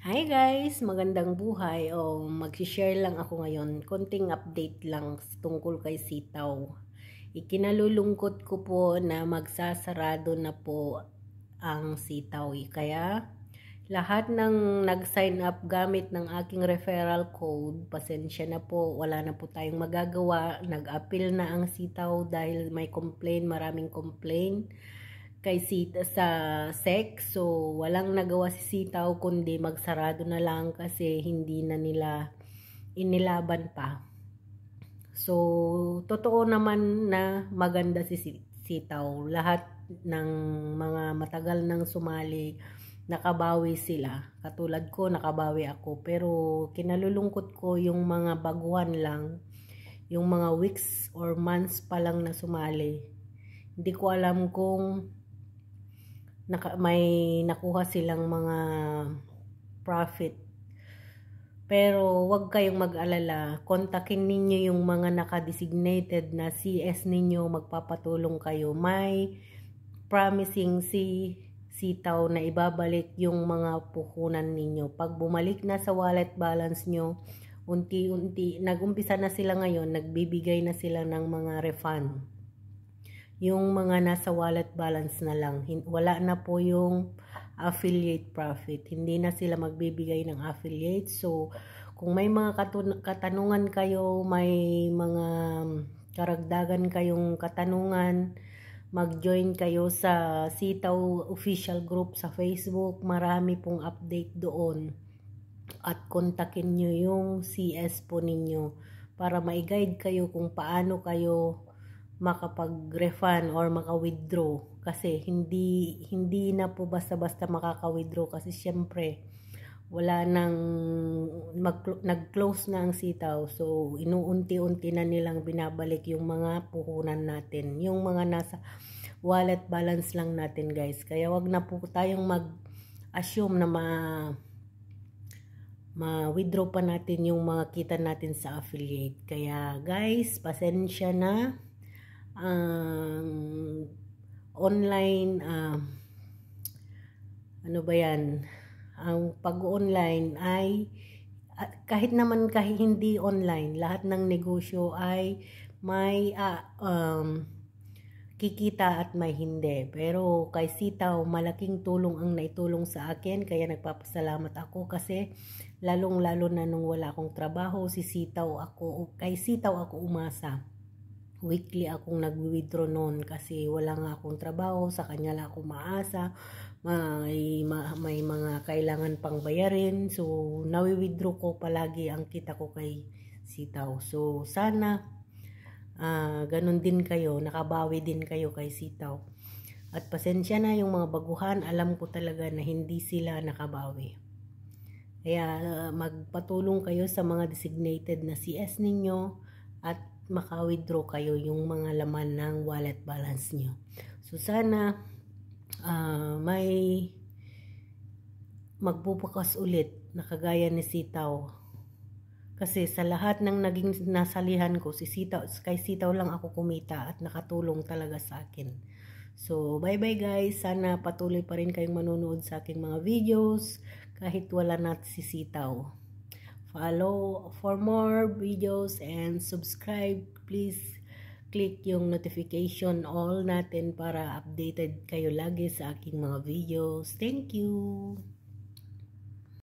Hi guys! Magandang buhay. Mag-share lang ako ngayon. Konting update lang tungkol kay sitaw. Ikinalulungkot ko po na magsasarado na po ang sitaw. Kaya lahat ng nag-sign up gamit ng aking referral code, pasensya na po, wala na po tayong magagawa. Nag-appeal na ang sitaw dahil may complaint, maraming complaint kay Sita sa sex. So walang nagawa si Sitaw kundi magsarado na lang kasi hindi na nila inilaban pa. So totoo naman na maganda si Sitaw. Lahat ng mga matagal nang sumali nakabawi sila. Katulad ko, nakabawi ako. Pero kinalulungkot ko yung mga baguhan lang, yung mga weeks or months pa lang na sumali. Hindi ko alam kung may nakuha silang mga profit. Pero wag kayong mag-alala, kontakin ninyo yung mga naka-designated na CS ninyo, magpapatulong kayo. May promising si Sitaw na ibabalik yung mga puhunan ninyo. Pag bumalik na sa wallet balance nyo, unti-unti, nag-umpisa na sila ngayon, nagbibigay na sila ng mga refund. Yung mga nasa wallet balance na lang. Wala na po yung affiliate profit. Hindi na sila magbibigay ng affiliate. So, kung may mga katanungan kayo, may mga karagdagan kayong katanungan, mag-join kayo sa Sitaw official group sa Facebook. Marami pong update doon. At kontakin nyo yung CS po ninyo para ma-guide kayo kung paano kayo makapag-refund or maka-withdraw, kasi hindi na po basta-basta makaka-withdraw kasi syempre wala nang nag-close na ang Sitaw. So inuunti-unti na nilang binabalik yung mga puhunan natin, yung mga nasa wallet balance lang natin guys. Kaya wag na po tayong mag-assume na ma-withdraw pa natin yung mga kita natin sa affiliate. Kaya guys, pasensya na. Online, ano ba yan, ang pag-online ay kahit naman hindi online, lahat ng negosyo ay may kikita at may hindi. Pero kay Sitaw, malaking tulong ang naitulong sa akin, kaya nagpapasalamat ako kasi lalong-lalo na nung wala akong trabaho, kay Sitaw ako umasa. Weekly akong nag-withdraw noon kasi wala nga akong trabaho, sa kanya lang ako maasa, may mga kailangan pang bayarin. So nawi-withdraw ko palagi ang kita ko kay Sitaw. So sana ganun din kayo, nakabawi din kayo kay Sitaw. At pasensya na yung mga baguhan, alam ko talaga na hindi sila nakabawi. Kaya magpatulong kayo sa mga designated na CS ninyo at maka-withdraw kayo yung mga laman ng wallet balance nyo. So sana may magbubukas ulit na kagaya ni Sitaw. Kasi sa lahat ng naging nasalihan ko, kay Sitaw lang ako kumita at nakatulong talaga sa akin. So bye bye guys, sana patuloy pa rin kayong manonood sa aking mga videos kahit wala na si Sitaw. Follow for more videos and subscribe. Please click yung notification all natin para updated kayo lagi sa aking mga videos. Thank you!